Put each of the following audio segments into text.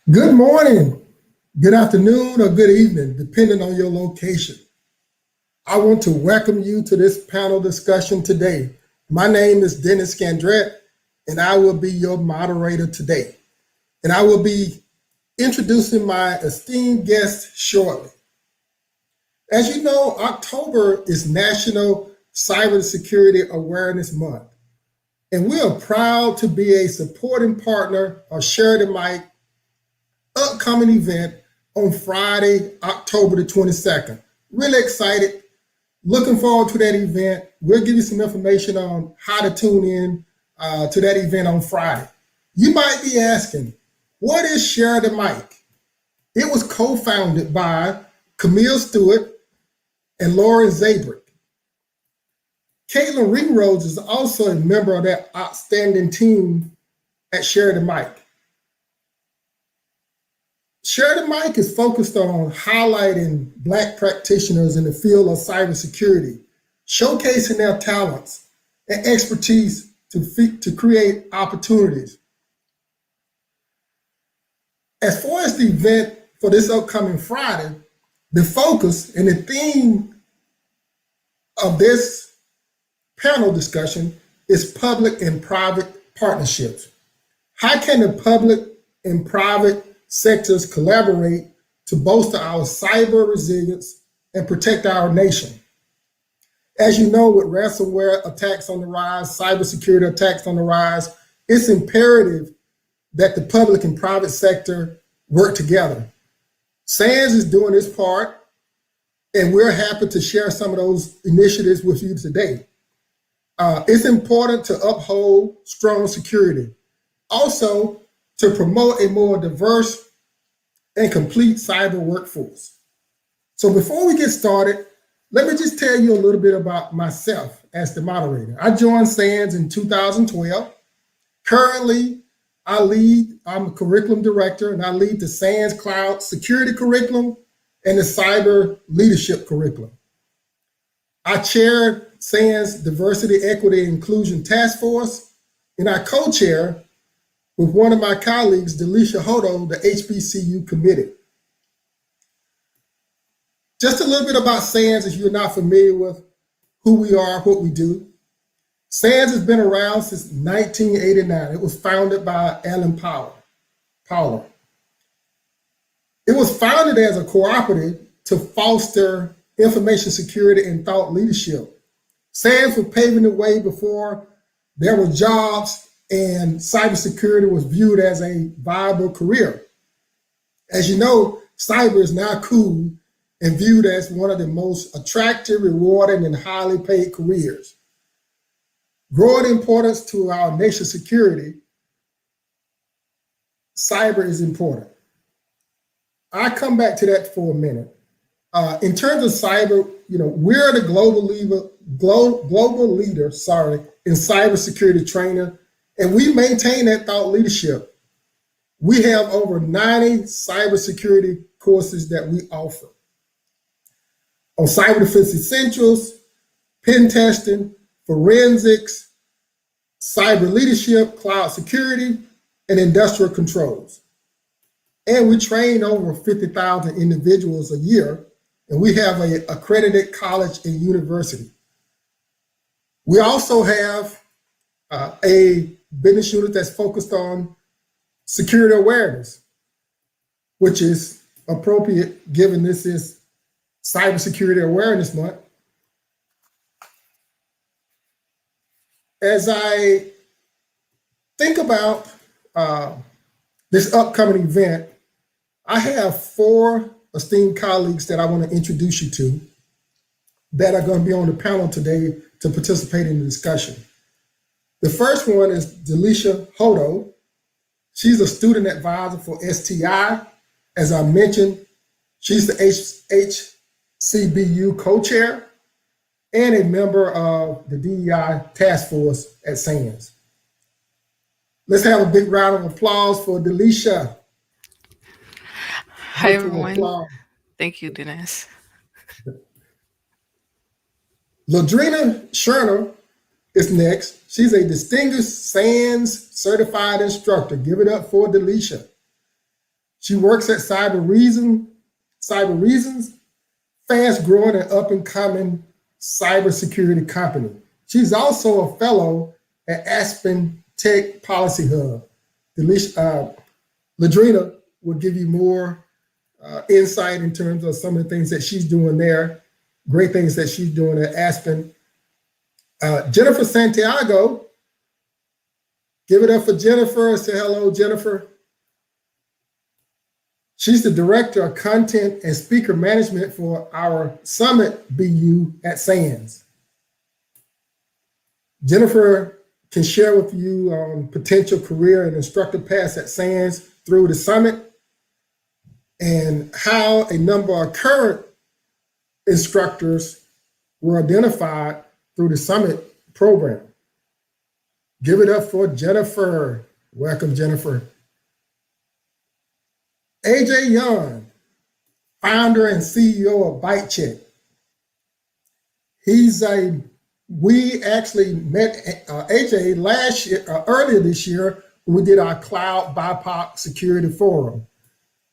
Good morning, good afternoon, or good evening, depending on your location. I want to welcome you to this panel discussion today. My name is Dennis Scandrette, and I will be your moderator today. And I will be introducing my esteemed guest shortly. As you know, October is National Cybersecurity Awareness Month, and we are proud to be a supporting partner of Share the Mic upcoming event on Friday, October the 22nd. Really excited. Looking forward to that event. We'll give you some information on how to tune in to that event on Friday. You might be asking, what is Share the Mic? It was co-founded by Camille Stewart and Lauren Zabrick. Caitlin Ringrose is also a member of that outstanding team at Share the Mic. Share the Mic is focused on highlighting Black practitioners in the field of cybersecurity, showcasing their talents and expertise to create opportunities. As far as the event for this upcoming Friday, the focus and the theme of this panel discussion is public and private partnerships. How can the public and private sectors collaborate to bolster our cyber resilience and protect our nation? As you know, with ransomware attacks on the rise, cybersecurity attacks on the rise, it's imperative that the public and private sector work together. SANS is doing its part, and we're happy to share some of those initiatives with you today. It's important to uphold strong security. Also, to promote a more diverse and complete cyber workforce. So before we get started, let me just tell you a little bit about myself as the moderator. I joined SANS in 2012. Currently, I'm a curriculum director, and I lead the SANS Cloud Security Curriculum and the Cyber Leadership Curriculum. I chair SANS Diversity, Equity, and Inclusion Task Force, and I co-chair with one of my colleagues, Delisha Hodo, the HBCU committee. Just a little bit about SANS if you're not familiar with who we are, what we do. SANS has been around since 1989. It was founded by Alan Powler. It was founded as a cooperative to foster information security and thought leadership. SANS was paving the way before there were jobs and cybersecurity was viewed as a viable career. As you know, cyber is now cool and viewed as one of the most attractive, rewarding, and highly paid careers. Growing importance to our nation's security, cyber is important. I come back to that for a minute. In terms of cyber, we're the global leader, in cybersecurity training, and we maintain that thought leadership. We have over 90 cybersecurity courses that we offer on cyber defense essentials, pen testing, forensics, cyber leadership, cloud security, and industrial controls. And we train over 50,000 individuals a year, and we have an accredited college and university. We also have a business unit that's focused on security awareness, which is appropriate given this is Cybersecurity Awareness Month. As I think about this upcoming event, I have 4 esteemed colleagues that I want to introduce you to that are going to be on the panel today to participate in the discussion. The first one is Delisha Hodo. She's a student advisor for STI. As I mentioned, she's the HCBU co-chair and a member of the DEI Task Force at SANS. Let's have a big round of applause for Delisha. Hi, everyone. Thank you, Dennis. Ladrina Scherner is next. She's a distinguished SANS certified instructor. Give it up for Delisha. She works at Cyber Reasons, fast growing and up and coming cybersecurity company. She's also a fellow at Aspen Tech Policy Hub. Ladrina will give you more insight in terms of some of the things that she's doing there, great things that she's doing at Aspen. Jennifer Santiago, give it up for Jennifer. Say hello, Jennifer. She's the Director of Content and Speaker Management for our Summit BU at SANS. Jennifer can share with you potential career and instructor paths at SANS through the Summit and how a number of current instructors were identified through the Summit program. Give it up for Jennifer. Welcome, Jennifer. AJ Young, founder and CEO of BiteCheck. We actually met AJ last year, earlier this year, when we did our Cloud BIPOC Security Forum.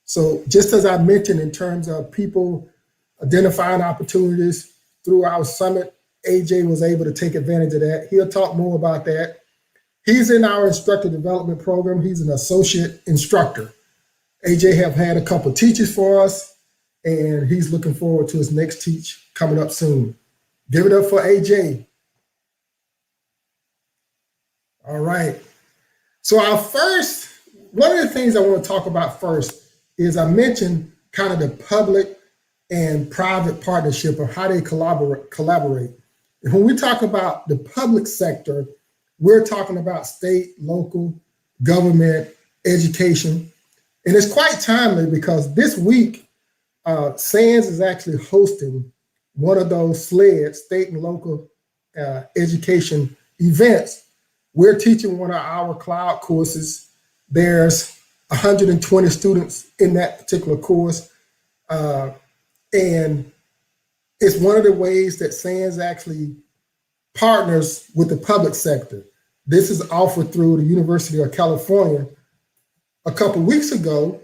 So just as I mentioned in terms of people identifying opportunities through our summit, AJ was able to take advantage of that. He'll talk more about that. He's in our instructor development program. He's an associate instructor. AJ have had a couple teachers for us, and he's looking forward to his next teach coming up soon. Give it up for AJ. All right. So one of the things I want to talk about first is I mentioned kind of the public and private partnership of how they collaborate. And when we talk about the public sector, we're talking about state, local, government, education. And it's quite timely because this week, SANS is actually hosting one of those SLED, state and local education events. We're teaching one of our cloud courses. There's 120 students in that particular course. And it's one of the ways that SANS actually partners with the public sector. This is offered through the University of California. A couple weeks ago,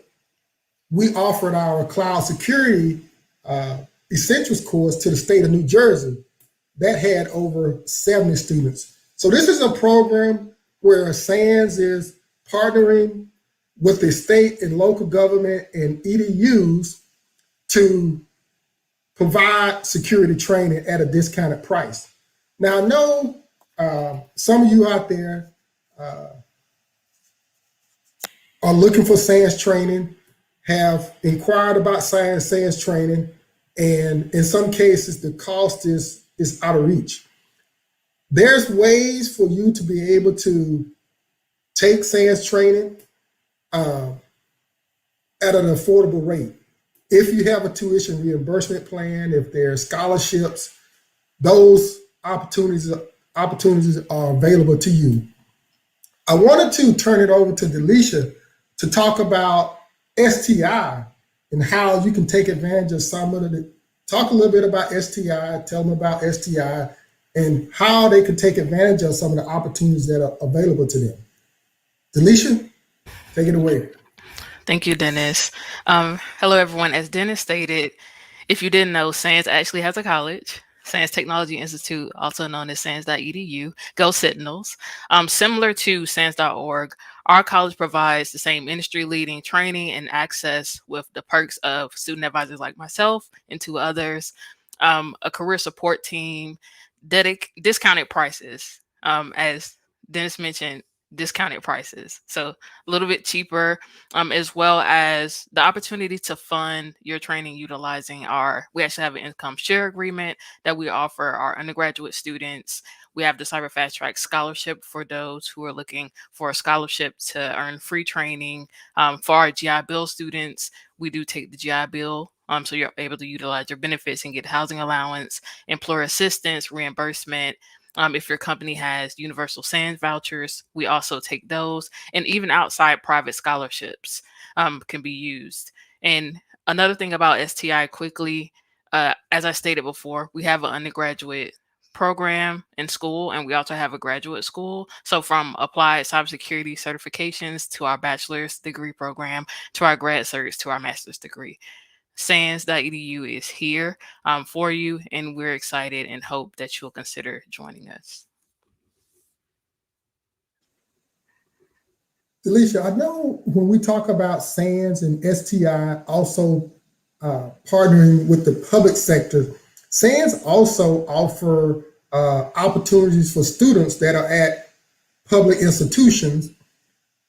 we offered our cloud security essentials course to the state of New Jersey. That had over 70 students. So this is a program where SANS is partnering with the state and local government and EDUs to provide security training at a discounted price. Now, I know some of you out there are looking for SANS training, have inquired about SANS training, and in some cases, the cost is out of reach. There's ways for you to be able to take SANS training at an affordable rate. If you have a tuition reimbursement plan, if there's scholarships, those opportunities are available to you. I wanted to turn it over to Delisha to talk about STI and how you can take advantage of some of the, talk a little bit about STI, tell them about STI, and how they can take advantage of some of the opportunities that are available to them. Delisha, take it away. Thank you, Dennis. Hello, everyone. As Dennis stated, if you didn't know, SANS actually has a college, SANS Technology Institute, also known as SANS.edu. Go Sentinels. Similar to SANS.org, our college provides the same industry-leading training and access with the perks of student advisors like myself and two others, a career support team, discounted prices, as Dennis mentioned, discounted prices. So a little bit cheaper, as well as the opportunity to fund your training utilizing we actually have an income share agreement that we offer our undergraduate students. We have the Cyber Fast Track Scholarship for those who are looking for a scholarship to earn free training. For our GI Bill students, we do take the GI Bill. So you're able to utilize your benefits and get housing allowance, employer assistance, reimbursement. If your company has universal SANS vouchers, we also take those, and even outside private scholarships can be used. And another thing about STI quickly, as I stated before, we have an undergraduate program in school, and we also have a graduate school. So from applied cybersecurity certifications to our bachelor's degree program to our grad certs to our master's degree. SANS.edu is here for you, and we're excited and hope that you'll consider joining us. Delisha, I know when we talk about SANS and STI also partnering with the public sector, SANS also offer opportunities for students that are at public institutions.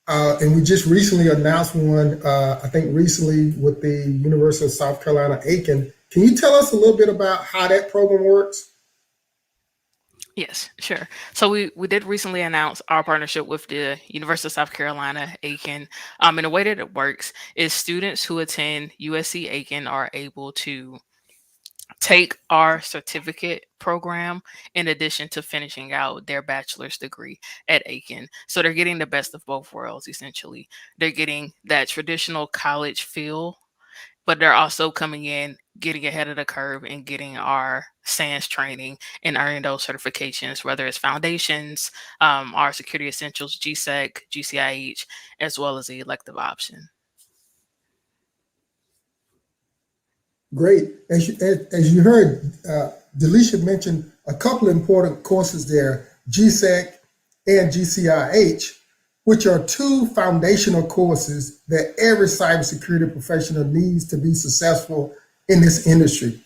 And we just recently announced one, I think recently with the University of South Carolina, Aiken. Can you tell us a little bit about how that program works? Yes, sure. So we did recently announce our partnership with the University of South Carolina, Aiken. And the way that it works is students who attend USC Aiken are able to take our certificate program in addition to finishing out their bachelor's degree at Aiken. So they're getting the best of both worlds, essentially. They're getting that traditional college feel, but they're also coming in, getting ahead of the curve and getting our SANS training and earning those certifications, whether it's foundations, our security essentials, GSEC, GCIH, as well as the elective option. Great. As you heard, Delisha mentioned a couple of important courses there, GSEC and GCIH, which are two foundational courses that every cybersecurity professional needs to be successful in this industry.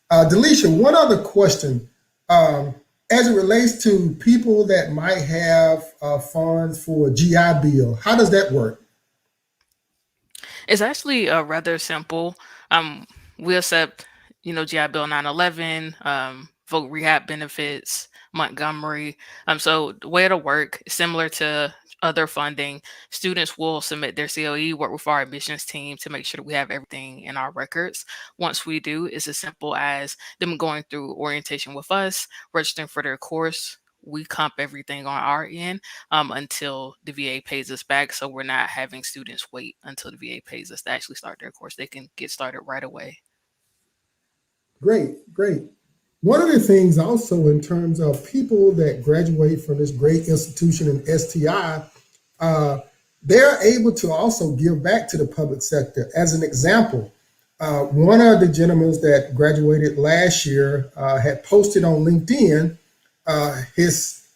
Delisha, one other question. As it relates to people that might have funds for a GI Bill, how does that work? It's actually rather simple. We accept, GI Bill 911, voc rehab benefits, Montgomery. So the way it'll work, similar to other funding, students will submit their COE, work with our admissions team to make sure that we have everything in our records. Once we do, it's as simple as them going through orientation with us, registering for their course. We comp everything on our end until the VA pays us back. So we're not having students wait until the VA pays us to actually start their course. They can get started right away. Great, great. One of the things also in terms of people that graduate from this great institution in STI, they're able to also give back to the public sector. As an example, one of the gentlemen that graduated last year had posted on LinkedIn his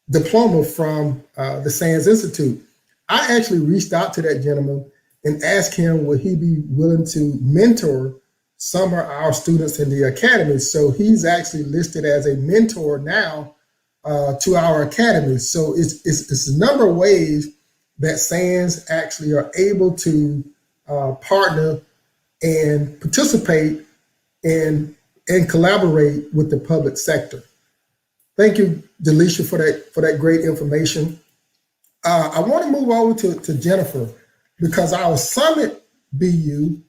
diploma from the SANS Institute. I actually reached out to that gentleman and asked him would he be willing to mentor some of our students in the academy. So he's actually listed as a mentor now to our academy. So it's a number of ways that SANS actually are able to partner and participate and collaborate with the public sector. Thank you, Delisha, for that great information. I want to move over to Jennifer because our summit BU,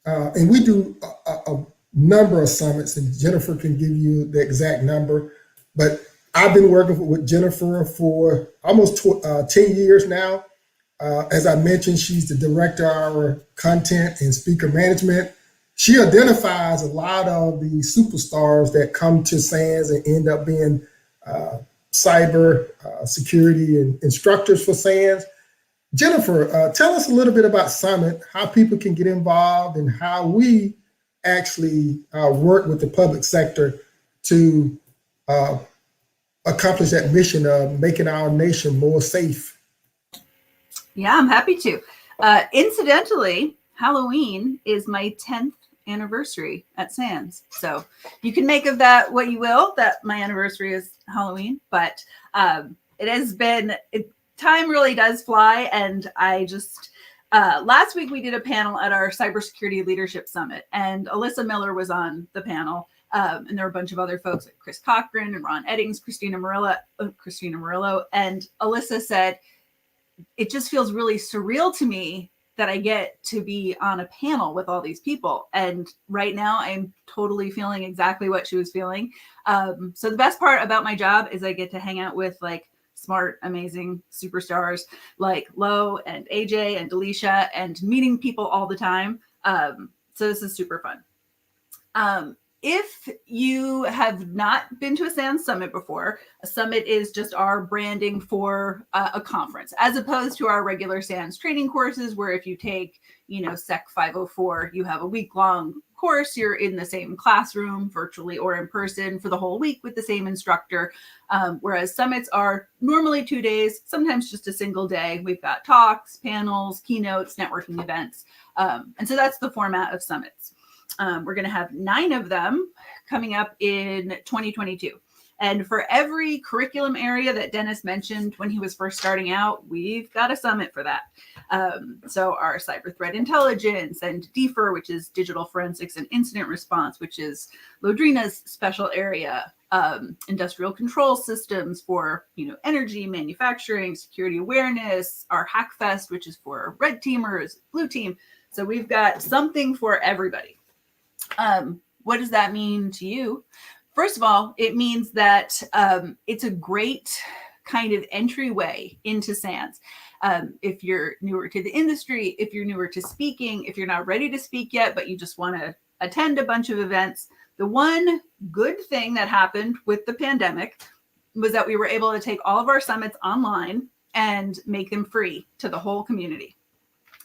and we do a number of summits, and Jennifer can give you the exact number, but I've been working with Jennifer for almost 10 years now. As I mentioned, she's the director of our content and speaker management. She identifies a lot of the superstars that come to SANS and end up being cyber security and instructors for SANS. Jennifer, tell us a little bit about Summit, how people can get involved, and how we actually work with the public sector to accomplish that mission of making our nation more safe. Yeah, I'm happy to. Incidentally, Halloween is my 10th anniversary at SANS. So you can make of that what you will, that my anniversary is Halloween, but it has been, time really does fly. And I just, last week we did a panel at our Cybersecurity Leadership Summit, and Alyssa Miller was on the panel. And there were a bunch of other folks like Chris Cochran and Ron Eddings, Christina Murillo. And Alyssa said, it just feels really surreal to me that I get to be on a panel with all these people. And right now I'm totally feeling exactly what she was feeling. So the best part about my job is I get to hang out with like smart, amazing superstars like Lo and AJ and Delisha, and meeting people all the time. So this is super fun. If you have not been to a SANS summit before, a summit is just our branding for a conference, as opposed to our regular SANS training courses, where if you take, Sec 504, you have a week-long course, you're in the same classroom, virtually or in person, for the whole week with the same instructor. Whereas summits are normally 2 days, sometimes just a single day. We've got talks, panels, keynotes, networking events. And so that's the format of summits. We're going to have 9 of them coming up in 2022. And for every curriculum area that Dennis mentioned when he was first starting out, we've got a summit for that. So our cyber threat intelligence, and DFIR, which is digital forensics and incident response, which is Lodrina's special area, industrial control systems for, energy, manufacturing, security awareness, our Hackfest, which is for red teamers, blue team. So we've got something for everybody. What does that mean to you? First of all, it means that it's a great kind of entryway into SANS. If you're newer to the industry, if you're newer to speaking, if you're not ready to speak yet, but you just want to attend a bunch of events, the one good thing that happened with the pandemic was that we were able to take all of our summits online and make them free to the whole community.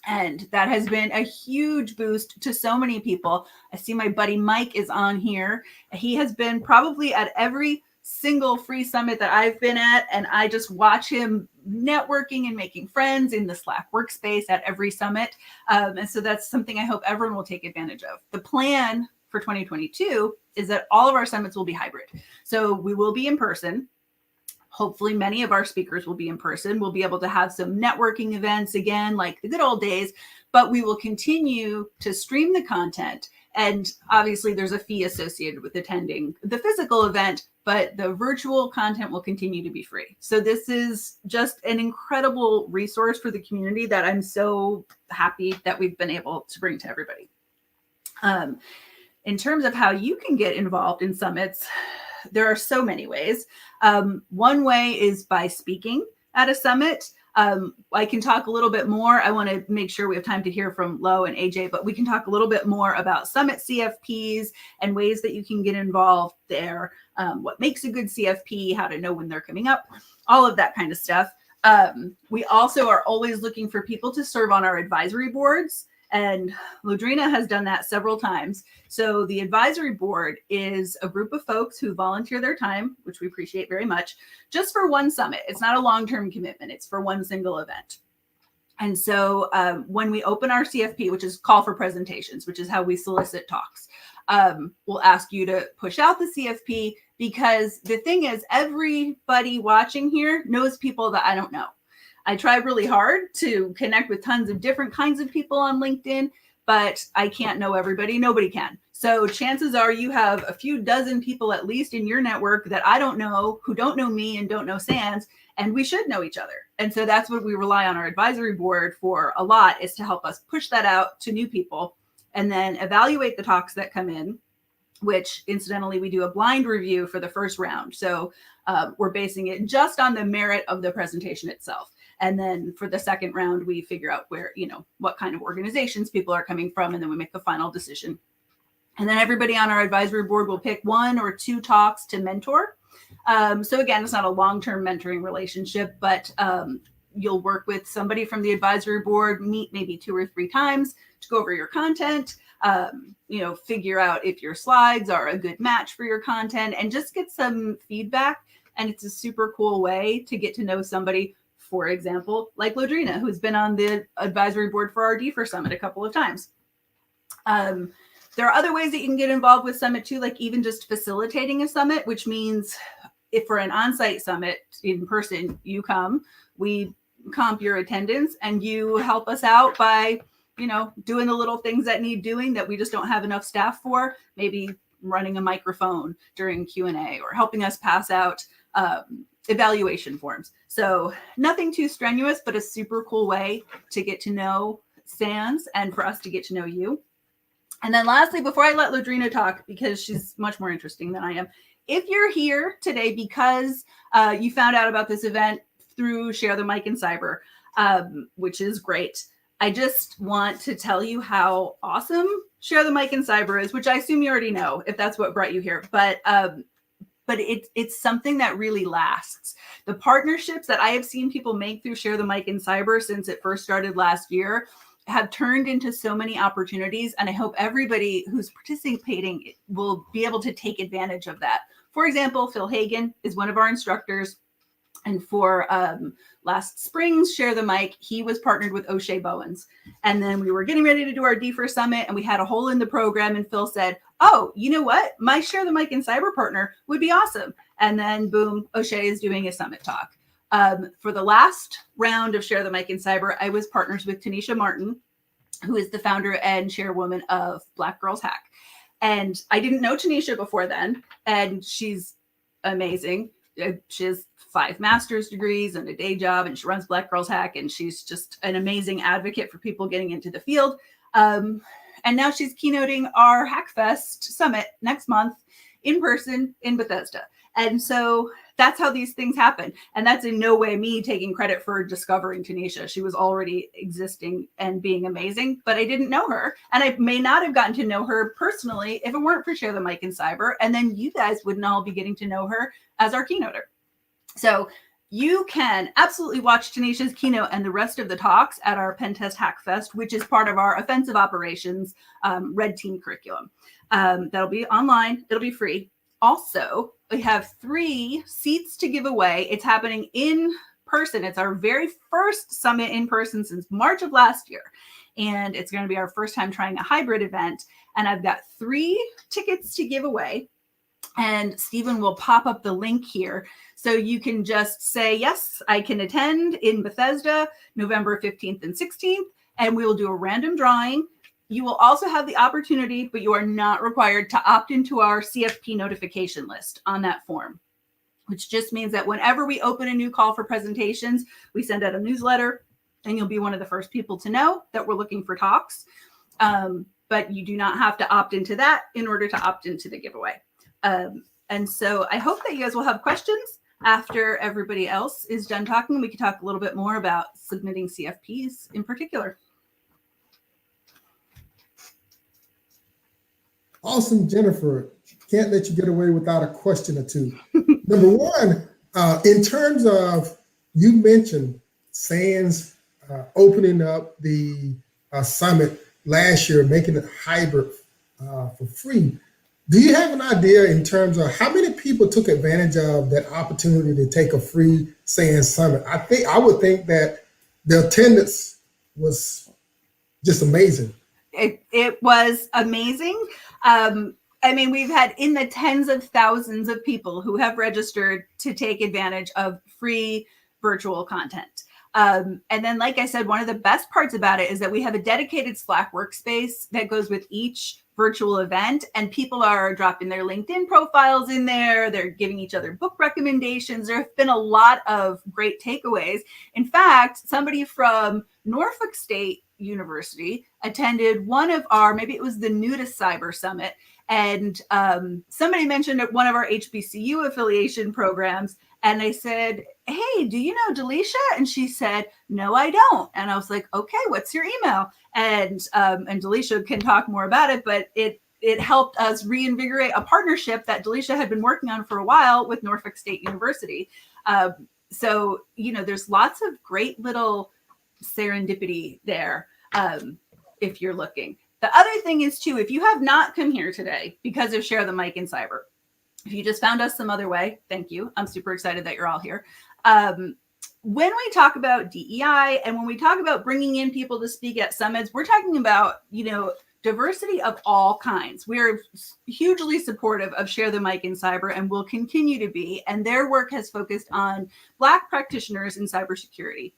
And that has been a huge boost to so many people. I see my buddy Mike is on here. He has been probably at every single free summit that I've been at, and I just watch him networking and making friends in the Slack workspace at every summit. And so that's something I hope everyone will take advantage of. The plan for 2022 is that all of our summits will be hybrid. So we will be in person. Hopefully many of our speakers will be in person. We'll be able to have some networking events again, like the good old days, but we will continue to stream the content. And obviously there's a fee associated with attending the physical event, but the virtual content will continue to be free. So this is just an incredible resource for the community that I'm so happy that we've been able to bring to everybody. In terms of how you can get involved in summits, there are so many ways. One way is by speaking at a summit. I can talk a little bit more. I want to make sure we have time to hear from Lo and AJ, but we can talk a little bit more about summit CFPs and ways that you can get involved there. What makes a good CFP, how to know when they're coming up, all of that kind of stuff. We also are always looking for people to serve on our advisory boards. And Lodrina has done that several times. So the advisory board is a group of folks who volunteer their time, which we appreciate very much, just for one summit. It's not a long-term commitment. It's for one single event. And so when we open our CFP, which is call for presentations, which is how we solicit talks, we'll ask you to push out the CFP, because the thing is, everybody watching here knows people that I don't know. I try really hard to connect with tons of different kinds of people on LinkedIn, but I can't know everybody. Nobody can. So chances are you have a few dozen people at least in your network that I don't know, who don't know me and don't know SANS, and we should know each other. And so that's what we rely on our advisory board for a lot, is to help us push that out to new people and then evaluate the talks that come in, which incidentally, we do a blind review for the first round. So we're basing it just on the merit of the presentation itself. And then for the second round, we figure out where, what kind of organizations people are coming from, and then we make the final decision. And then everybody on our advisory board will pick 1 or 2 talks to mentor. So again, it's not a long-term mentoring relationship, but you'll work with somebody from the advisory board, meet maybe 2 or 3 times to go over your content, figure out if your slides are a good match for your content, and just get some feedback. And it's a super cool way to get to know somebody, for example, like Lodrina, who's been on the advisory board for our DFIR Summit a couple of times. There are other ways that you can get involved with Summit too, like even just facilitating a summit, which means if for an on-site summit in person, you come, we comp your attendance, and you help us out by, doing the little things that need doing that we just don't have enough staff for, maybe running a microphone during Q&A or helping us pass out evaluation forms. So nothing too strenuous, but a super cool way to get to know SANS and for us to get to know you. And then lastly, before I let Lodrina talk, because she's much more interesting than I am, if you're here today because you found out about this event through Share the Mic in Cyber, which is great, I just want to tell you how awesome Share the Mic in Cyber is, which I assume you already know if that's what brought you here. But it's something that really lasts. The partnerships that I have seen people make through Share the Mic in Cyber since it first started last year have turned into so many opportunities. And I hope everybody who's participating will be able to take advantage of that. For example, Phil Hagan is one of our instructors. And for last spring's Share the Mic, he was partnered with O'Shea Bowens. And then we were getting ready to do our D1 Summit, and we had a hole in the program. And Phil said, oh, you know what? My Share the Mic in Cyber partner would be awesome. And then boom, O'Shea is doing a summit talk. For the last round of Share the Mic in Cyber, I was partners with Tanisha Martin, who is the founder and chairwoman of Black Girls Hack. And I didn't know Tanisha before then, and she's amazing. She has 5 master's degrees and a day job, and she runs Black Girls Hack, and she's just an amazing advocate for people getting into the field. And now she's keynoting our Hackfest Summit next month in person in Bethesda. And so that's how these things happen. And that's in no way me taking credit for discovering Tanisha. She was already existing and being amazing, but I didn't know her. And I may not have gotten to know her personally if it weren't for Share the Mic in Cyber. And then you guys wouldn't all be getting to know her as our keynoter. So you can absolutely watch Tanisha's keynote and the rest of the talks at our Pentest Hackfest, which is part of our offensive operations red team curriculum. That'll be online. It'll be free. Also, we have 3 seats to give away. It's happening in person. It's our very first summit in person since March of last year. And it's going to be our first time trying a hybrid event. And I've got 3 tickets to give away. And Stephen will pop up the link here. So you can just say, yes, I can attend in Bethesda, November 15th and 16th. And we will do a random drawing. You will also have the opportunity, but you are not required to opt into our CFP notification list on that form, which just means that whenever we open a new call for presentations, we send out a newsletter, and you'll be one of the first people to know that we're looking for talks. But you do not have to opt into that in order to opt into the giveaway. And so I hope that you guys will have questions after everybody else is done talking. We can talk a little bit more about submitting CFPs in particular. Awesome, Jennifer. Can't let you get away without a question or two. Number one, in terms of, you mentioned SANS opening up the summit last year, making it hybrid for free. Do you have an idea in terms of how many people took advantage of that opportunity to take a free SANS summit? I would think that the attendance was just amazing. It was amazing. I mean, we've had in the tens of thousands of people who have registered to take advantage of free virtual content. And then, like I said, one of the best parts about it is that we have a dedicated Slack workspace that goes with each virtual event, and people are dropping their LinkedIn profiles in there. They're giving each other book recommendations. There have been a lot of great takeaways. In fact, somebody from Norfolk State University attended one of our, maybe it was the New to Cyber Summit, and somebody mentioned one of our HBCU affiliation programs, and I said, hey, do you know Delisha? And she said, no, I don't. And I was like, okay, what's your email? And Delisha can talk more about it, but it helped us reinvigorate a partnership that Delisha had been working on for a while with Norfolk State University. So, you know, there's lots of great little serendipity there if you're looking. The other thing is, too, if you have not come here today because of Share the Mic in Cyber, if you just found us some other way, thank you. I'm super excited that you're all here. When we talk about DEI and when we talk about bringing in people to speak at summits, we're talking about, you know, diversity of all kinds. We're hugely supportive of Share the Mic in Cyber and will continue to be. And their work has focused on Black practitioners in cybersecurity.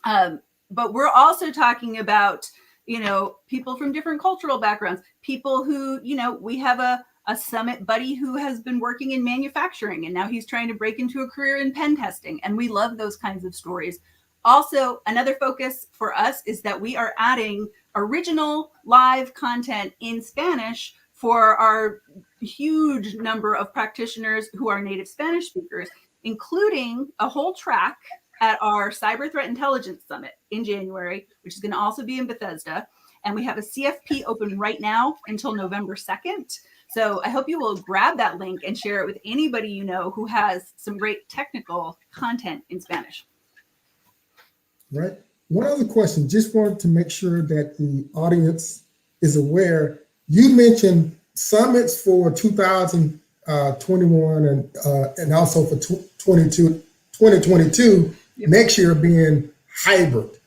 But we're also talking about, you know, people from different cultural backgrounds, people who, you know, we have a summit buddy who has been working in manufacturing and now he's trying to break into a career in pen testing. And we love those kinds of stories. Also, another focus for us is that we are adding original live content in Spanish for our huge number of practitioners who are native Spanish speakers, including a whole track at our Cyber Threat Intelligence Summit in January, which is going to also be in Bethesda. And we have a CFP open right now until November 2nd. So I hope you will grab that link and share it with anybody you know who has some great technical content in Spanish. Right. One other question, just wanted to make sure that the audience is aware. You mentioned summits for 2021 and also for 2022, next year being hybrid.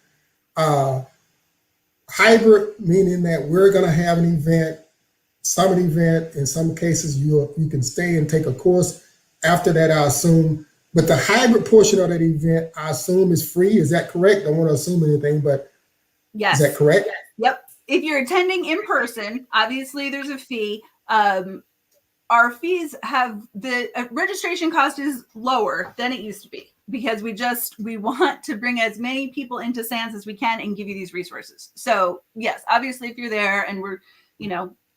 Hybrid meaning that we're going to have an event, summit event. In some cases, you can stay and take a course. After that, I assume. But the hybrid portion of that event, I assume, is free. Is that correct? I don't want to assume anything, but yes. Is that correct? Yep. If you're attending in person, obviously there's a fee. Our fees have the registration cost is lower than it used to be because we want to bring as many people into SANS as we can and give you these resources. So yes, obviously if you're there and we're,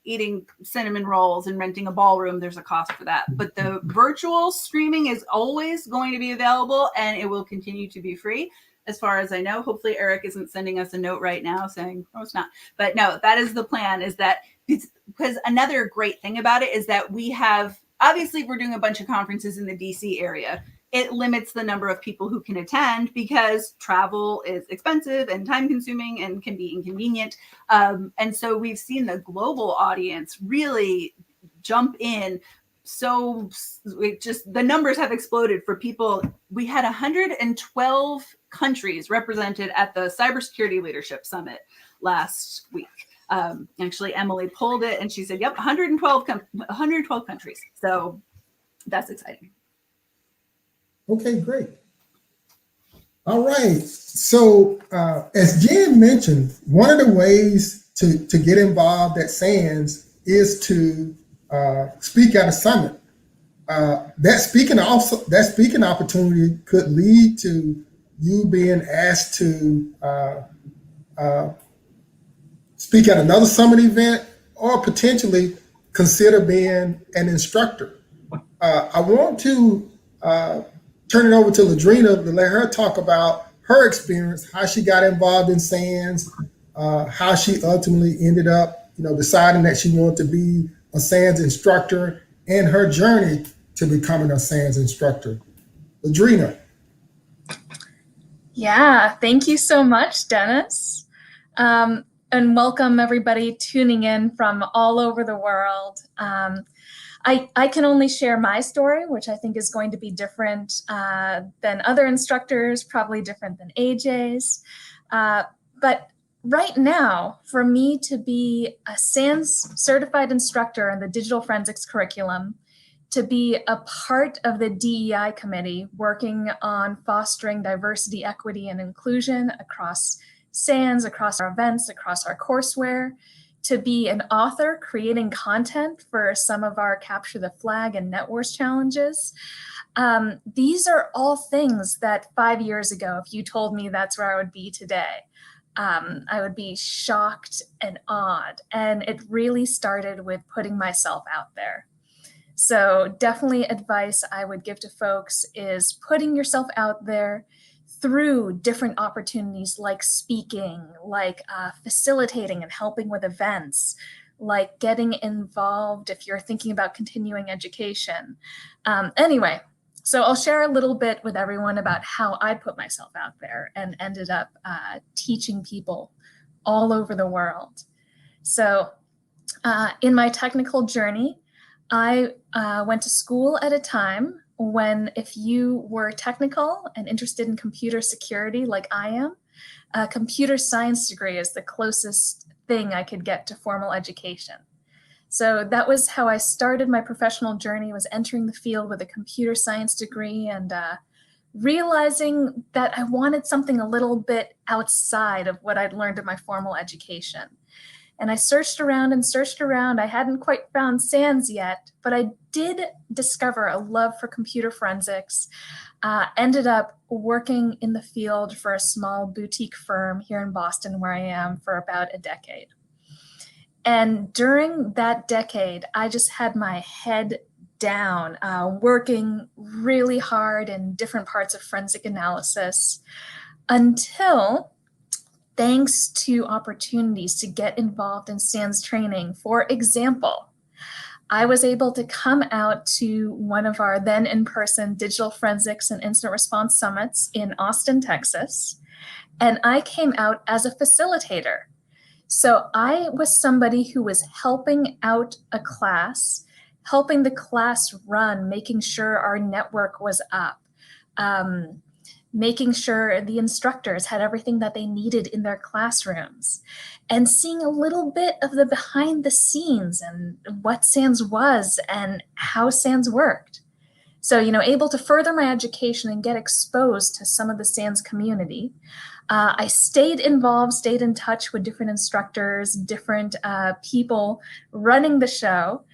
eating cinnamon rolls and renting a ballroom, there's a cost for that. But the virtual streaming is always going to be available and it will continue to be free. As far as I know, hopefully Eric isn't sending us a note right now saying, oh, it's not. But no, that is the plan, is that because another great thing about it is that we have, obviously we're doing a bunch of conferences in the DC area. It limits the number of people who can attend because travel is expensive and time consuming and can be inconvenient. And so we've seen the global audience really jump in. So the numbers have exploded for people. We had 112 countries represented at the Cybersecurity Leadership Summit last week. Actually, Emily pulled it and she said, yep, 112 countries. So that's exciting. Okay, great. All right. So as Jen mentioned, one of the ways to get involved at SANS is to speak at a summit. That speaking opportunity could lead to you being asked to speak at another summit event or potentially consider being an instructor. I want to turn it over to Ladrina to let her talk about her experience, how she got involved in SANS, how she ultimately ended up, deciding that she wanted to be a SANS instructor and her journey to becoming a SANS instructor. Ladrina. Yeah, thank you so much, Dennis. And welcome everybody tuning in from all over the world. I can only share my story, which I think is going to be different than other instructors, probably different than AJ's. But right now, for me to be a SANS certified instructor in the digital forensics curriculum, to be a part of the DEI committee working on fostering diversity, equity, and inclusion across SANS, across our events, across our courseware, to be an author creating content for some of our Capture the Flag and Net Wars challenges. These are all things that 5 years ago, if you told me that's where I would be today, I would be shocked and awed. And it really started with putting myself out there. So definitely advice I would give to folks is putting yourself out there through different opportunities like speaking, like facilitating and helping with events, like getting involved if you're thinking about continuing education. Anyway, so I'll share a little bit with everyone about how I put myself out there and ended up teaching people all over the world. So in my technical journey, I went to school at a time when, if you were technical and interested in computer security like I am, a computer science degree is the closest thing I could get to formal education. So that was how I started my professional journey, was entering the field with a computer science degree and realizing that I wanted something a little bit outside of what I'd learned in my formal education. And I searched around and searched around. I hadn't quite found SANS yet, but I did discover a love for computer forensics. Ended up working in the field for a small boutique firm here in Boston, where I am, for about a decade. And during that decade, I just had my head down, working really hard in different parts of forensic analysis until, thanks to opportunities to get involved in SANS training. For example, I was able to come out to one of our then in-person digital forensics and incident response summits in Austin, Texas, and I came out as a facilitator. So I was somebody who was helping out a class, helping the class run, making sure our network was up, making sure the instructors had everything that they needed in their classrooms, and seeing a little bit of the behind the scenes and what SANS was and how SANS worked. So, able to further my education and get exposed to some of the SANS community. I stayed involved, stayed in touch with different instructors, different people running the show,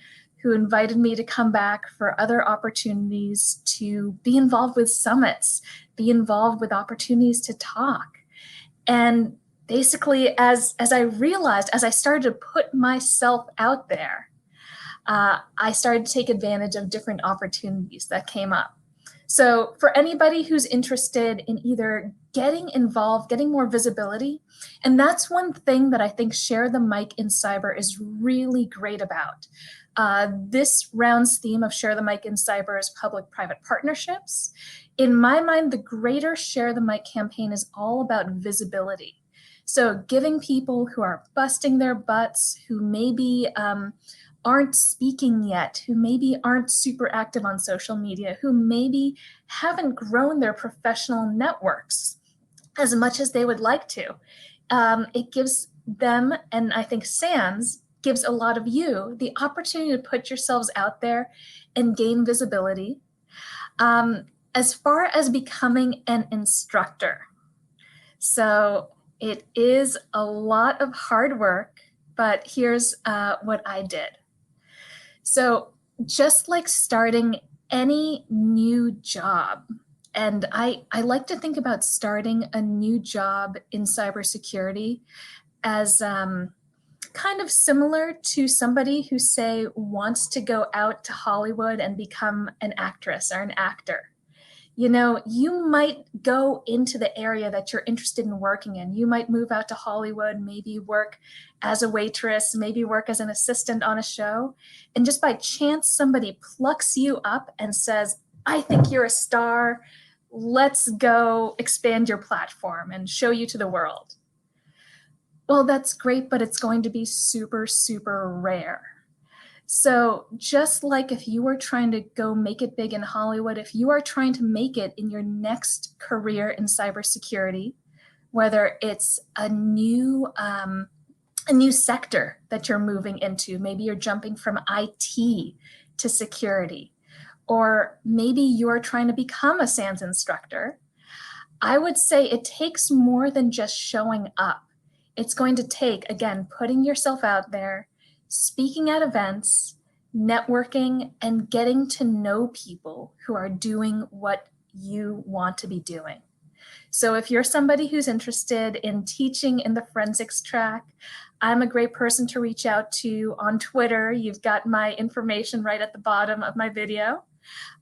who invited me to come back for other opportunities to be involved with summits, be involved with opportunities to talk. And basically, as I realized, as I started to put myself out there, I started to take advantage of different opportunities that came up. So for anybody who's interested in either getting involved, getting more visibility, and that's one thing that I think Share the Mic in Cyber is really great about. This round's theme of Share the Mic in Cyber is public-private partnerships. In my mind, the greater Share the Mic campaign is all about visibility. So giving people who are busting their butts, who maybe aren't speaking yet, who maybe aren't super active on social media, who maybe haven't grown their professional networks as much as they would like to. It gives them, and I think SANS gives a lot of you the opportunity to put yourselves out there and gain visibility. As far as becoming an instructor, so it is a lot of hard work, but here's what I did. So just like starting any new job, and I like to think about starting a new job in cybersecurity as kind of similar to somebody who, say, wants to go out to Hollywood and become an actress or an actor. You might go into the area that you're interested in working in. You might move out to Hollywood, maybe work as a waitress, maybe work as an assistant on a show. And just by chance, somebody plucks you up and says, I think you're a star. Let's go expand your platform and show you to the world. Well, that's great, but it's going to be super, super rare. So just like if you were trying to go make it big in Hollywood, if you are trying to make it in your next career in cybersecurity, whether it's a new sector that you're moving into, maybe you're jumping from IT to security, or maybe you're trying to become a SANS instructor, I would say it takes more than just showing up. It's going to take, again, putting yourself out there, speaking at events, networking, and getting to know people who are doing what you want to be doing. So if you're somebody who's interested in teaching in the forensics track, I'm a great person to reach out to on Twitter. You've got my information right at the bottom of my video.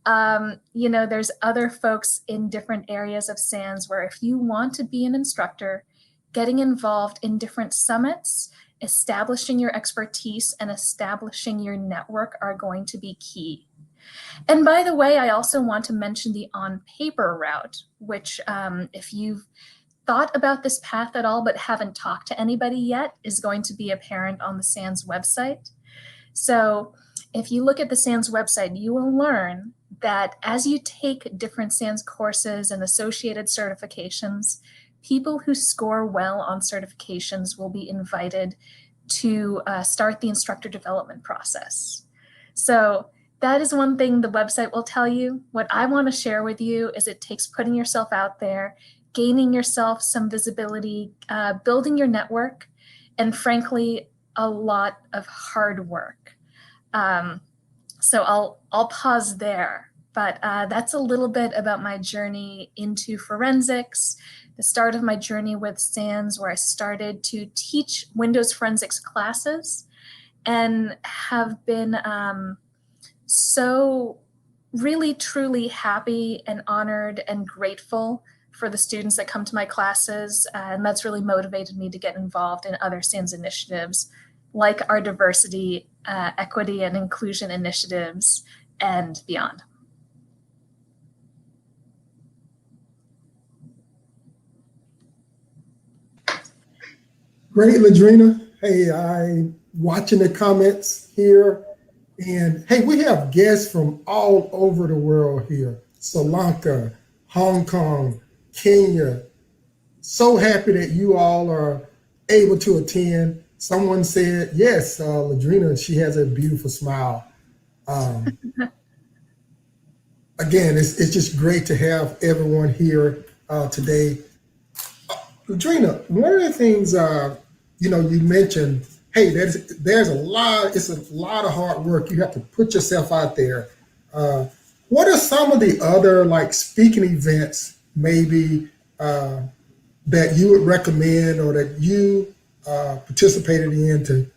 There's other folks in different areas of SANS where if you want to be an instructor, getting involved in different summits, establishing your expertise and establishing your network are going to be key. And by the way, I also want to mention the on-paper route, which if you've thought about this path at all but haven't talked to anybody yet, is going to be apparent on the SANS website. So if you look at the SANS website, you will learn that as you take different SANS courses and associated certifications, people who score well on certifications will be invited to start the instructor development process. So that is one thing the website will tell you. What I want to share with you is it takes putting yourself out there, gaining yourself some visibility, building your network, and frankly, a lot of hard work. So I'll pause there, but that's a little bit about my journey into forensics, the start of my journey with SANS, where I started to teach Windows forensics classes and have been so really, truly happy and honored and grateful for the students that come to my classes. And that's really motivated me to get involved in other SANS initiatives like our diversity, equity, and inclusion initiatives and beyond. Great, Ladrina. Hey, I'm watching the comments here. And hey, we have guests from all over the world here. Sri Lanka, Hong Kong, Kenya. So happy that you all are able to attend. Someone said, yes, Ladrina, she has a beautiful smile. Again, it's just great to have everyone here today. Ladrina, one of the things, you mentioned, hey, there's a lot of hard work. You have to put yourself out there. What are some of the other speaking events maybe that you would recommend or that you participated in to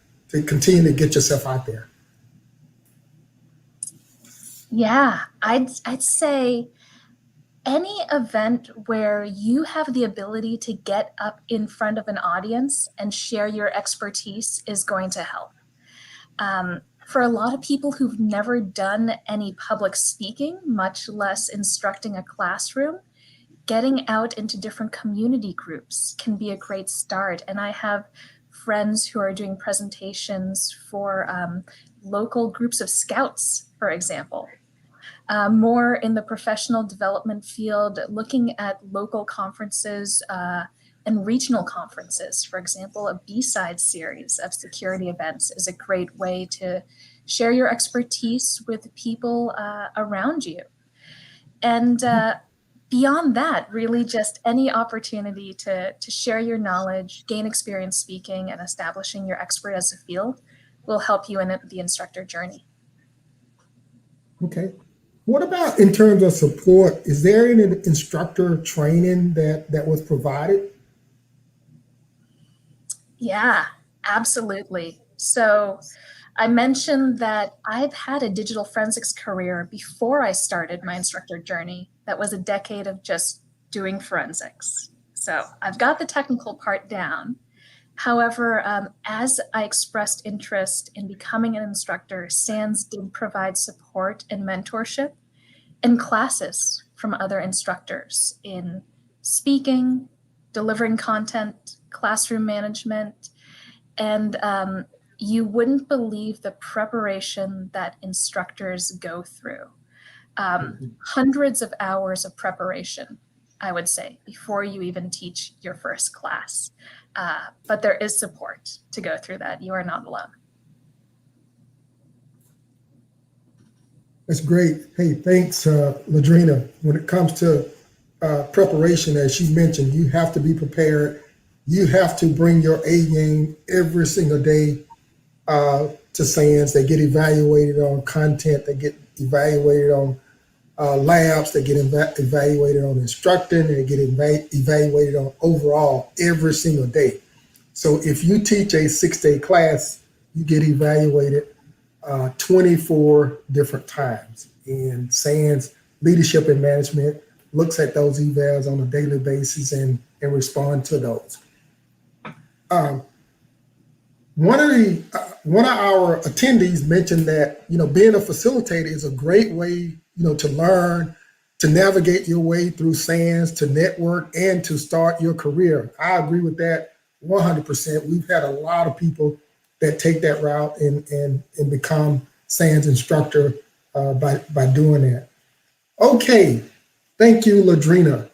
continue to get yourself out there? Yeah, I'd say any event where you have the ability to get up in front of an audience and share your expertise is going to help. For a lot of people who've never done any public speaking, much less instructing a classroom, getting out into different community groups can be a great start. And I have friends who are doing presentations for local groups of scouts, for example. More in the professional development field, looking at local conferences and regional conferences. For example, a B-side series of security events is a great way to share your expertise with people around you. And beyond that, really just any opportunity to share your knowledge, gain experience speaking, and establishing your expert as a field will help you in the instructor journey. Okay. What about in terms of support? Is there any instructor training that was provided? Yeah, absolutely. So I mentioned that I've had a digital forensics career before I started my instructor journey. That was a decade of just doing forensics. So I've got the technical part down. However, as I expressed interest in becoming an instructor, SANS did provide support and mentorship and classes from other instructors in speaking, delivering content, classroom management, and you wouldn't believe the preparation that instructors go through. Hundreds of hours of preparation, I would say, before you even teach your first class. But there is support to go through that. You are not alone. That's great. Hey, thanks, Ladrina. When it comes to preparation, as she mentioned, you have to be prepared. You have to bring your A game every single day to SANS. They get evaluated on content. They get evaluated on labs. They get evaluated on instructing. They get evaluated on overall every single day. So if you teach a 6-day class, you get evaluated 24 different times. And SANS leadership and management looks at those evals on a daily basis and respond to those. One of our attendees mentioned that being a facilitator is a great way to learn, to navigate your way through SANS, to network, and to start your career. I agree with that 100%. We've had a lot of people that take that route and become SANS instructor by doing that. Okay, thank you, Ladrina.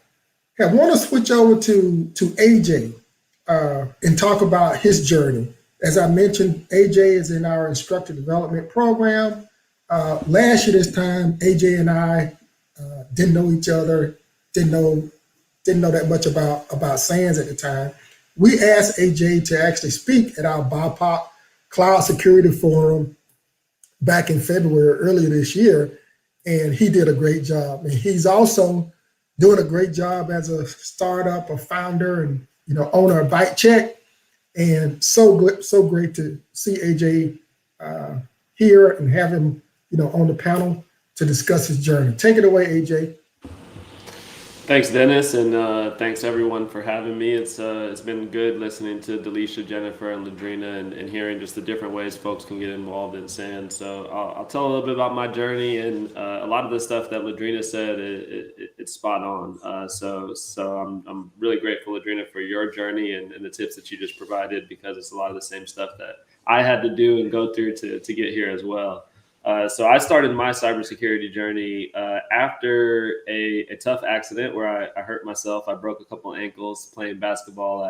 I want to switch over to AJ and talk about his journey. As I mentioned, AJ is in our instructor development program. Last year this time, AJ and I didn't know each other, didn't know that much about SANS at the time. We asked AJ to actually speak at our BIPOC Cloud Security Forum back in February, earlier this year, and he did a great job. And he's also doing a great job as a startup, a founder, and owner of Bite Check. And so great to see AJ here and have him on the panel to discuss his journey. Take it away, AJ. Thanks, Dennis, and thanks everyone for having me. It's been good listening to Delisha, Jennifer, and Ladrina, and hearing just the different ways folks can get involved in SANS. So I'll tell a little bit about my journey, and a lot of the stuff that Ladrina said, it's spot on. So I'm really grateful, Ladrina, for your journey and the tips that you just provided, because it's a lot of the same stuff that I had to do and go through to get here as well. So I started my cybersecurity journey after a tough accident where I hurt myself. I broke a couple of ankles playing basketball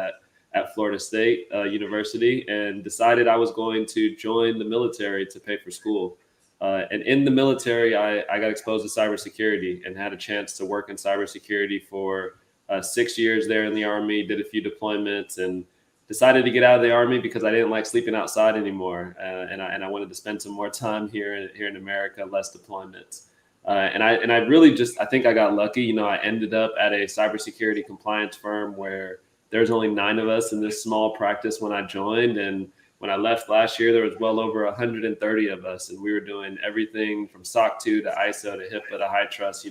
at Florida State University, and decided I was going to join the military to pay for school. And in the military, I got exposed to cybersecurity and had a chance to work in cybersecurity for 6 years there in the Army, did a few deployments, and decided to get out of the Army because I didn't like sleeping outside anymore, and I wanted to spend some more time here in America, less deployments. And I really I think I got lucky. I ended up at a cybersecurity compliance firm where there's only 9 of us in this small practice when I joined, and when I left last year, there was well over 130 of us, and we were doing everything from SOC 2 to ISO to HIPAA to high trust.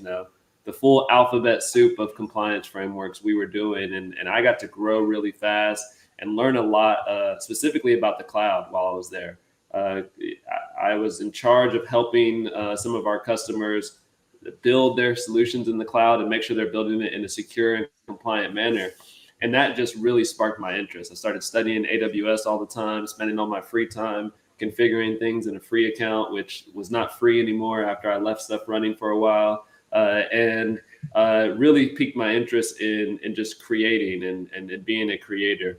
The full alphabet soup of compliance frameworks we were doing, and I got to grow really fast and learn a lot specifically about the cloud while I was there. I was in charge of helping some of our customers build their solutions in the cloud and make sure they're building it in a secure and compliant manner. And that just really sparked my interest. I started studying AWS all the time, spending all my free time configuring things in a free account, which was not free anymore after I left stuff running for a while. And really piqued my interest in just creating and being a creator.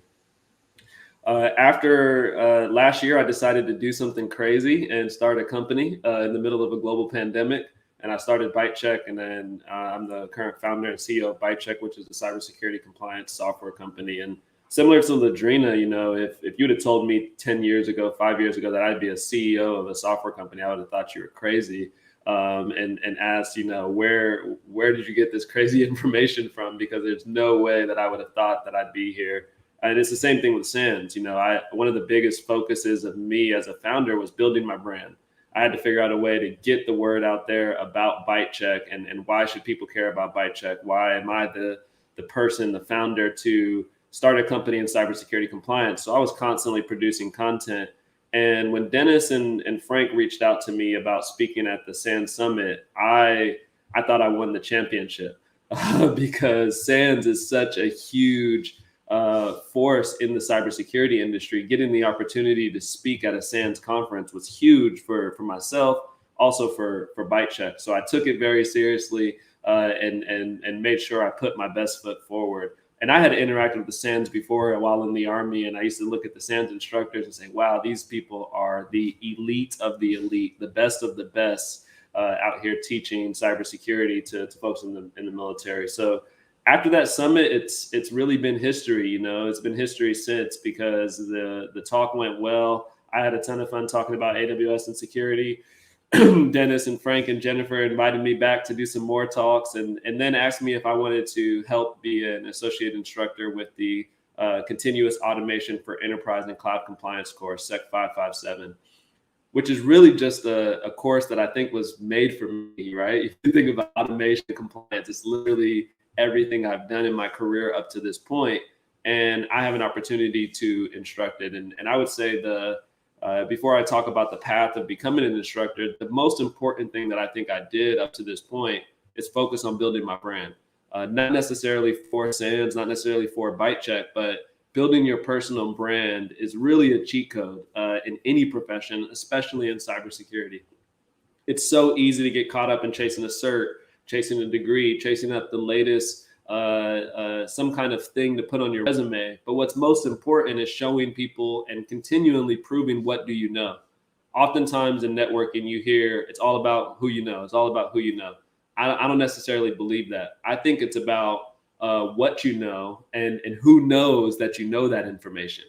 After last year, I decided to do something crazy and start a company in the middle of a global pandemic. And I started ByteCheck, and then I'm the current founder and CEO of ByteCheck, which is a cybersecurity compliance software company. And similar to Ladrina, if you'd have told me 10 years ago, 5 years ago, that I'd be a CEO of a software company, I would have thought you were crazy. And asked, where did you get this crazy information from? Because there's no way that I would have thought that I'd be here. And it's the same thing with SANS. One of the biggest focuses of me as a founder was building my brand. I had to figure out a way to get the word out there about ByteCheck and why should people care about ByteCheck? Why am I the person, the founder, to start a company in cybersecurity compliance? So I was constantly producing content. And when Dennis and Frank reached out to me about speaking at the SANS Summit, I thought I won the championship because SANS is such a huge force in the cybersecurity industry. Getting the opportunity to speak at a SANS conference was huge for myself, also for ByteCheck. So I took it very seriously and made sure I put my best foot forward. And I had interacted with the SANS before while in the Army, and I used to look at the SANS instructors and say, wow, these people are the elite of the elite, the best of the best out here teaching cybersecurity to folks in the military. So after that summit, it's really been history. It's been history since, because the talk went well. I had a ton of fun talking about AWS and security. Dennis and Frank and Jennifer invited me back to do some more talks, and then asked me if I wanted to help be an associate instructor with the Continuous Automation for Enterprise and Cloud Compliance course, SEC 557, which is really just a course that I think was made for me, right? If you think about automation and compliance, it's literally everything I've done in my career up to this point, and I have an opportunity to instruct it. And I would say before I talk about the path of becoming an instructor, the most important thing that I think I did up to this point is focus on building my brand. Not necessarily for SANS, not necessarily for ByteCheck, but building your personal brand is really a cheat code in any profession, especially in cybersecurity. It's so easy to get caught up in chasing a cert, chasing a degree, chasing up the latest some kind of thing to put on your resume. But what's most important is showing people and continually proving what do you know. Oftentimes in networking, you hear it's all about who you know. It's all about who you know. I don't necessarily believe that. I think it's about what you know and who knows that you know that information.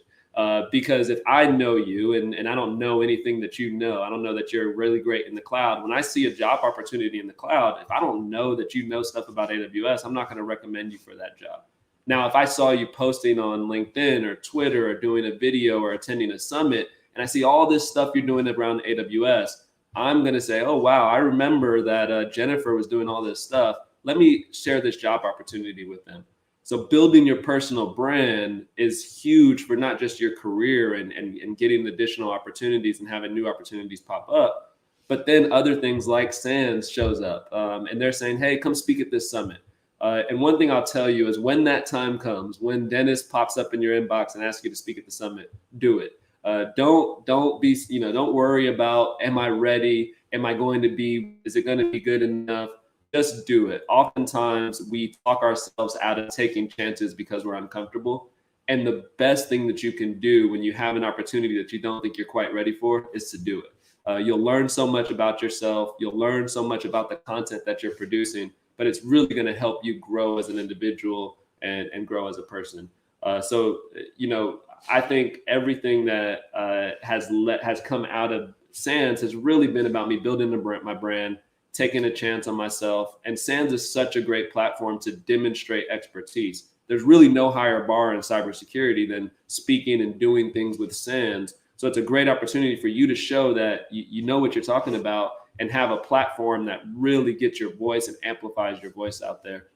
Because if I know you and I don't know anything that you know, I don't know that you're really great in the cloud. When I see a job opportunity in the cloud, if I don't know that you know stuff about AWS, I'm not going to recommend you for that job. Now, if I saw you posting on LinkedIn or Twitter or doing a video or attending a summit, and I see all this stuff you're doing around AWS, I'm going to say, oh, wow, I remember that Jennifer was doing all this stuff. Let me share this job opportunity with them. So building your personal brand is huge for not just your career and getting additional opportunities and having new opportunities pop up, but then other things like SANS shows up and they're saying, hey, come speak at this summit. And one thing I'll tell you is when that time comes, when Dennis pops up in your inbox and asks you to speak at the summit, do it. Don't be, don't worry about, am I ready? Am I going to be, is it going to be good enough? Just do it. Oftentimes we talk ourselves out of taking chances because we're uncomfortable. And the best thing that you can do when you have an opportunity that you don't think you're quite ready for is to do it. You'll learn so much about yourself. You'll learn so much about the content that you're producing, but it's really going to help you grow as an individual and grow as a person. I think everything that has come out of SANS has really been about me building my brand, taking a chance on myself. And SANS is such a great platform to demonstrate expertise. There's really no higher bar in cybersecurity than speaking and doing things with SANS. So it's a great opportunity for you to show that you know what you're talking about and have a platform that really gets your voice and amplifies your voice out there.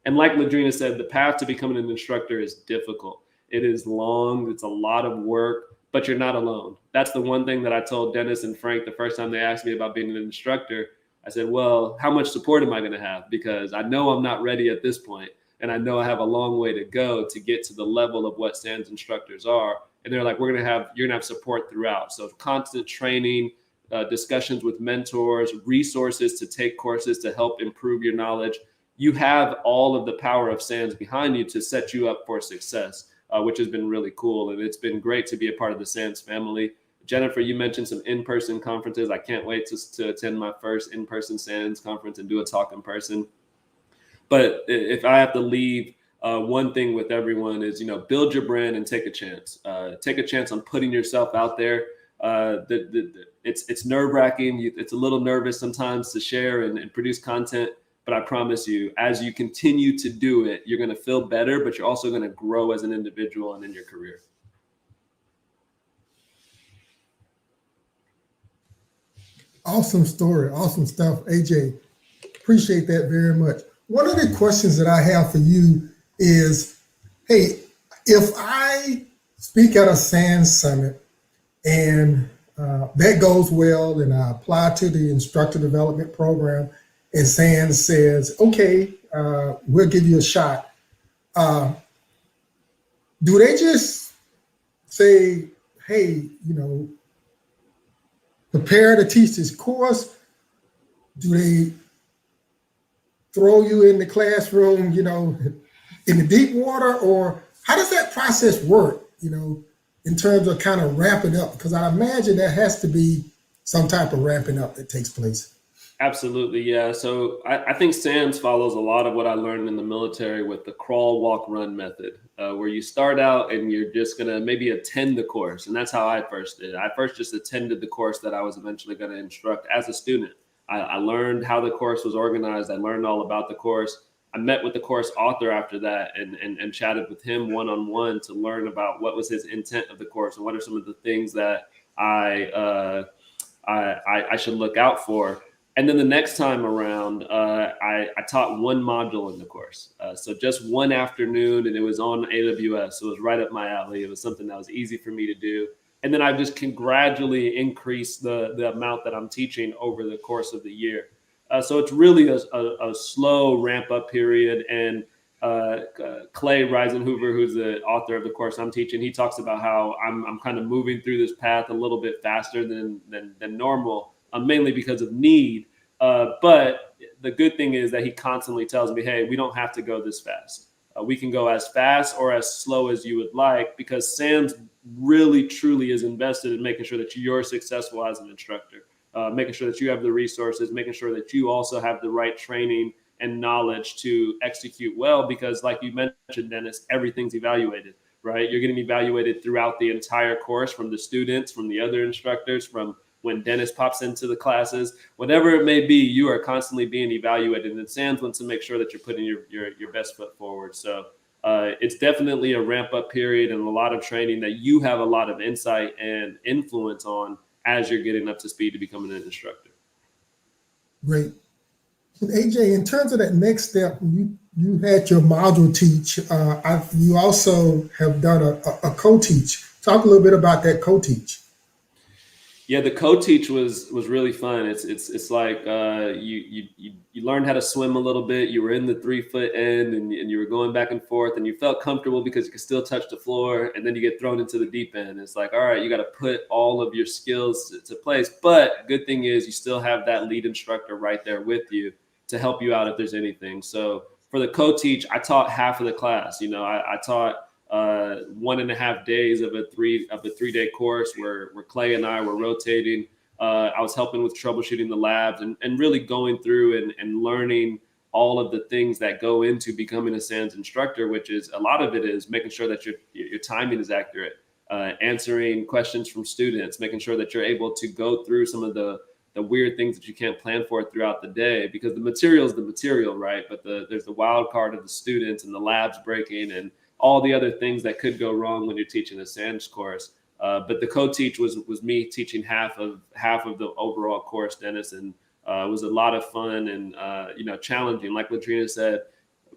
And like Ladrina said, the path to becoming an instructor is difficult. It is long. It's a lot of work, but you're not alone. That's the one thing that I told Dennis and Frank the first time they asked me about being an instructor. I said, well, how much support am I going to have? Because I know I'm not ready at this point, and I know I have a long way to go to get to the level of what SANS instructors are. And they're like, you're going to have support throughout. So constant training, discussions with mentors, resources to take courses to help improve your knowledge. You have all of the power of SANS behind you to set you up for success. Which has been really cool. And it's been great to be a part of the SANS family. Jennifer, you mentioned some in-person conferences. I can't wait to attend my first in-person SANS conference and do a talk in person. But if I have to leave one thing with everyone is, build your brand and take a chance. Take a chance on putting yourself out there. It's nerve-wracking. It's a little nervous sometimes to share and produce content. But I promise you, as you continue to do it, you're going to feel better, but you're also going to grow as an individual and in your career. Awesome story. Awesome stuff, AJ. Appreciate that very much. One of the questions that I have for you is, hey, if I speak at a SANS summit and that goes well and I apply to the instructor development program, and SANS says, okay, we'll give you a shot. Do they just say, hey, prepare to teach this course? Do they throw you in the classroom, in the deep water? Or how does that process work, in terms of kind of ramping up? Because I imagine there has to be some type of ramping up that takes place. Absolutely, yeah. So I think SANS follows a lot of what I learned in the military with the crawl, walk, run method, where you start out and you're just going to maybe attend the course. And that's how I first did. I first just attended the course that I was eventually going to instruct as a student. I learned how the course was organized. I learned all about the course. I met with the course author after that and chatted with him one-on-one to learn about what was his intent of the course and what are some of the things that I should look out for. And then the next time around, I taught one module in the course. So just one afternoon, and it was on AWS. So it was right up my alley. It was something that was easy for me to do. And then I just can gradually increase the amount that I'm teaching over the course of the year. So it's really a slow ramp up period. And Clay Reisenhoover, who's the author of the course I'm teaching, he talks about how I'm kind of moving through this path a little bit faster than normal. Mainly because of need. But the good thing is that he constantly tells me, hey, we don't have to go this fast. We can go as fast or as slow as you would like, because SANS really, truly is invested in making sure that you're successful as an instructor, making sure that you have the resources, making sure that you also have the right training and knowledge to execute well. Because like you mentioned, Dennis, everything's evaluated, right? You're getting evaluated throughout the entire course, from the students, from the other instructors, from when Dennis pops into the classes, whatever it may be, you are constantly being evaluated. And SANS wants to make sure that you're putting your best foot forward. So it's definitely a ramp up period and a lot of training that you have a lot of insight and influence on. as you're getting up to speed to becoming an instructor. Great. And AJ, in terms of that next step, you had your module teach. You also have done a co-teach. Talk a little bit about that co-teach. Yeah, the co-teach was really fun. It's like you learned how to swim a little bit. You were in the 3-foot end, and you were going back and forth, and you felt comfortable because you could still touch the floor. And then you get thrown into the deep end. It's like, all right, you got to put all of your skills to place. But good thing is you still have that lead instructor right there with you to help you out if there's anything. So for the co-teach, I taught half of the class. You know, I taught 1.5 days of a 3-day course where Clay and I were rotating. I was helping with troubleshooting the labs and really going through and learning all of the things that go into becoming a SANS instructor, which is a lot of it is making sure that your timing is accurate, answering questions from students, making sure that you're able to go through some of the weird things that you can't plan for throughout the day, because the material is the material, right? But there's the wild card of the students and the labs breaking and all the other things that could go wrong when you're teaching a SANS course. But the co-teach was me teaching half of the overall course, Dennis, and it was a lot of fun and challenging. Like Latrina said,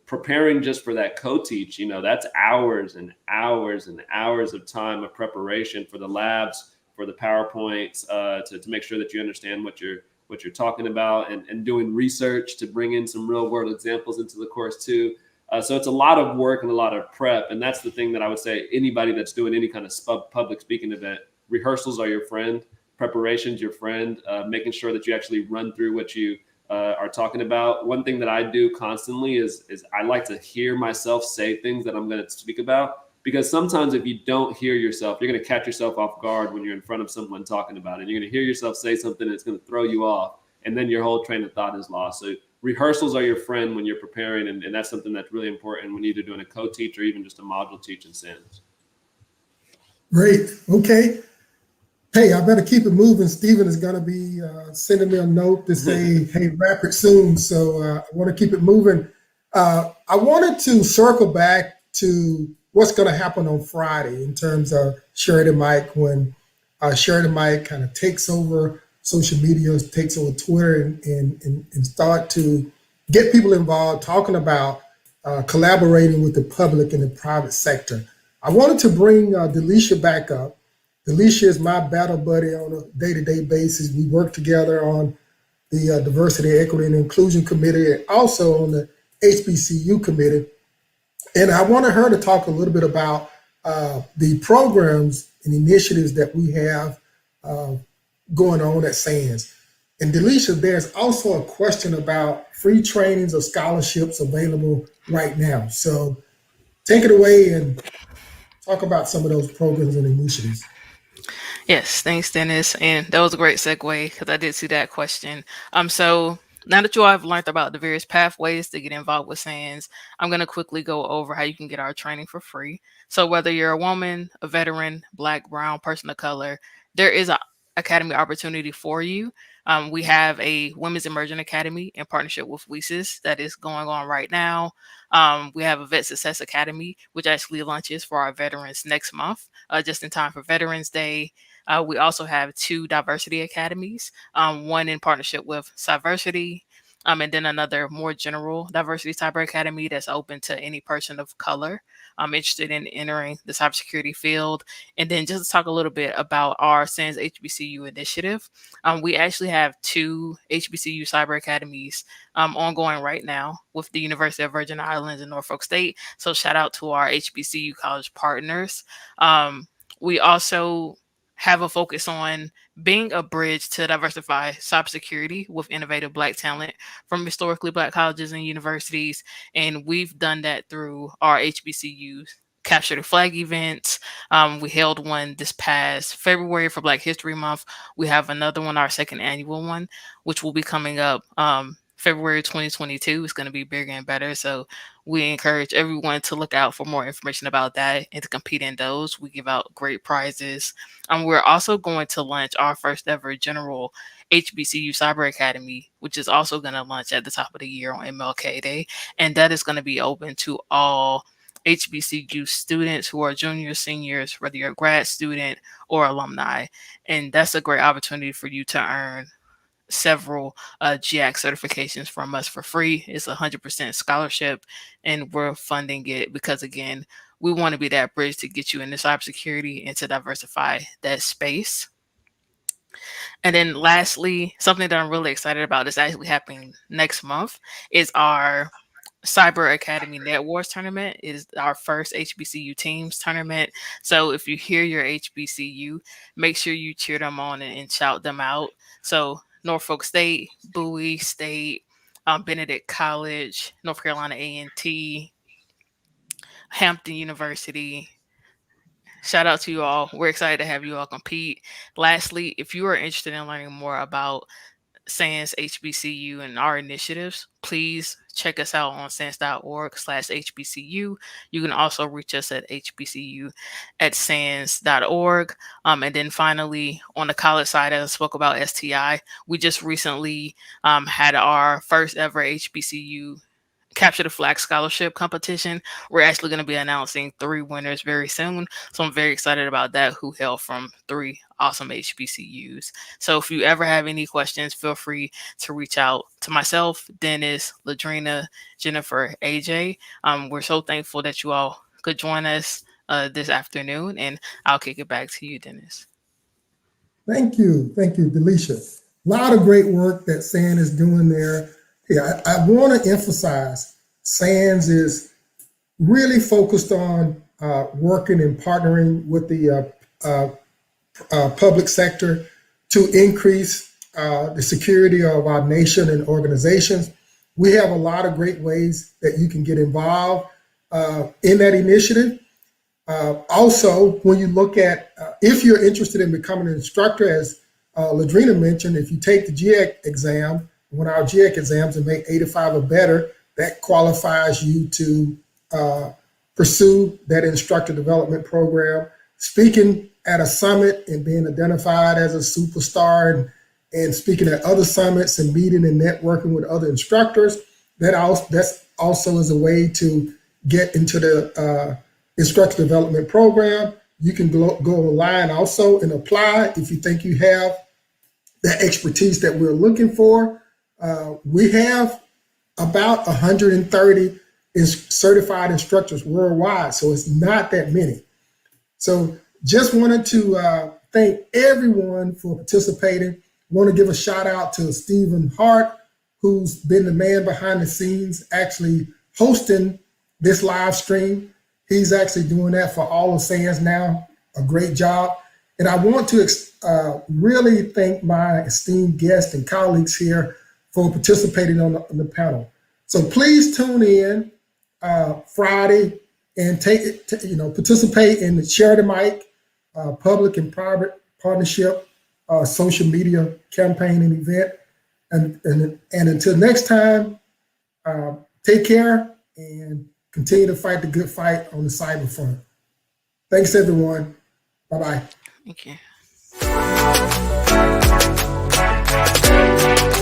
preparing just for that co-teach, that's hours and hours and hours of time of preparation for the labs, for the PowerPoints, to make sure that you understand what you're talking about, and doing research to bring in some real world examples into the course too. So it's a lot of work and a lot of prep. And that's the thing that I would say anybody that's doing any kind of public speaking event, rehearsals are your friend, preparation's your friend, making sure that you actually run through what you are talking about. One thing that I do constantly is I like to hear myself say things that I'm going to speak about, because sometimes if you don't hear yourself, you're going to catch yourself off guard when you're in front of someone talking about it. You're going to hear yourself say something that's going to throw you off, and then your whole train of thought is lost. So rehearsals are your friend when you're preparing, and that's something that's really important when you're either doing a co-teach or even just a module teach in SANS. Great. Okay. Hey, I better keep it moving. Stephen is going to be sending me a note to say, hey, wrap it soon. So I want to keep it moving. I wanted to circle back to what's going to happen on Friday in terms of Sheridan Mike, when Sheridan Mike kind of takes over social media, takes over Twitter, and start to get people involved, talking about collaborating with the public and the private sector. I wanted to bring Delisha back up. Delisha is my battle buddy on a day-to-day basis. We work together on the Diversity, Equity, and Inclusion Committee, and also on the HBCU committee. And I wanted her to talk a little bit about the programs and initiatives that we have going on at SANS. And Delisha, there's also a question about free trainings or scholarships available right now. So take it away and talk about some of those programs and initiatives. Yes, thanks, Dennis. And that was a great segue because I did see that question. So now that you all have learned about the various pathways to get involved with SANS, I'm going to quickly go over how you can get our training for free. So whether you're a woman, a veteran, Black, brown, person of color, there is an academy opportunity for you. We have a Women's Emerging Academy in partnership with WESIS that is going on right now. We have a Vet Success Academy, which actually launches for our veterans next month, just in time for Veterans Day. We also have 2 diversity academies, one in partnership with Cybersecurity, and then another more general diversity cyber academy that's open to any person of color interested in entering the cybersecurity field. And then just to talk a little bit about our SANS HBCU initiative, we actually have 2 HBCU cyber academies ongoing right now with the University of Virgin Islands and Norfolk State. So shout out to our HBCU college partners. We also have a focus on being a bridge to diversify cybersecurity with innovative Black talent from historically Black colleges and universities. And we've done that through our HBCUs Capture the Flag events. We held one this past February for Black History Month. We have another one, our second annual one, which will be coming up February 2022. It's going to be bigger and better. So we encourage everyone to look out for more information about that and to compete in those. We give out great prizes. We're also going to launch our first ever general HBCU Cyber Academy, which is also going to launch at the top of the year on MLK Day. And that is going to be open to all HBCU students who are juniors, seniors, whether you're a grad student or alumni. And that's a great opportunity for you to earn several GIAC certifications from us for free. It's 100% scholarship, and we're funding it because, again, we want to be that bridge to get you into cybersecurity and to diversify that space. And then lastly, something that I'm really excited about is actually happening next month is our Cyber Academy Net Wars tournament. Is our first HBCU teams tournament. So if you hear your HBCU, make sure you cheer them on and shout them out. So Norfolk State, Bowie State, Benedict College, North Carolina A&T, Hampton University. Shout out to you all. We're excited to have you all compete. Lastly, if you are interested in learning more about SANS HBCU and our initiatives, please check us out on sans.org/HBCU. You can also reach us at hbcu@sans.org. And then finally, on the college side, as I spoke about STI, we just recently had our first ever HBCU Capture the Flag Scholarship competition. We're actually going to be announcing 3 winners very soon. So I'm very excited about that, who hail from 3 awesome HBCUs. So if you ever have any questions, feel free to reach out to myself, Dennis, Ladrina, Jennifer, AJ. We're so thankful that you all could join us this afternoon, and I'll kick it back to you, Dennis. Thank you, Delisha. A lot of great work that SANS is doing there. Yeah, I want to emphasize SANS is really focused on working and partnering with the public sector to increase the security of our nation and organizations. We have a lot of great ways that you can get involved in that initiative. Also, when you look at, if you're interested in becoming an instructor, as Ladrina mentioned, if you take the GIAC exam, one of our GIAC exams and make 85 or better, that qualifies you to pursue that instructor development program. Speaking at a summit and being identified as a superstar and speaking at other summits and meeting and networking with other instructors, that's also is a way to get into the instructor development program. You can go online also and apply if you think you have the expertise that we're looking for. We have about 130 certified instructors worldwide, so it's not that many. So just wanted to thank everyone for participating. Want to give a shout out to Stephen Hart, who's been the man behind the scenes actually hosting this live stream. He's actually doing that for all of SANS now, a great job. And I want to really thank my esteemed guests and colleagues here for participating on the panel. So please tune in Friday and participate in the Share the Mic, public and private partnership, social media campaign and event. And until next time, take care and continue to fight the good fight on the cyber front. Thanks, everyone. Bye-bye. Thank you.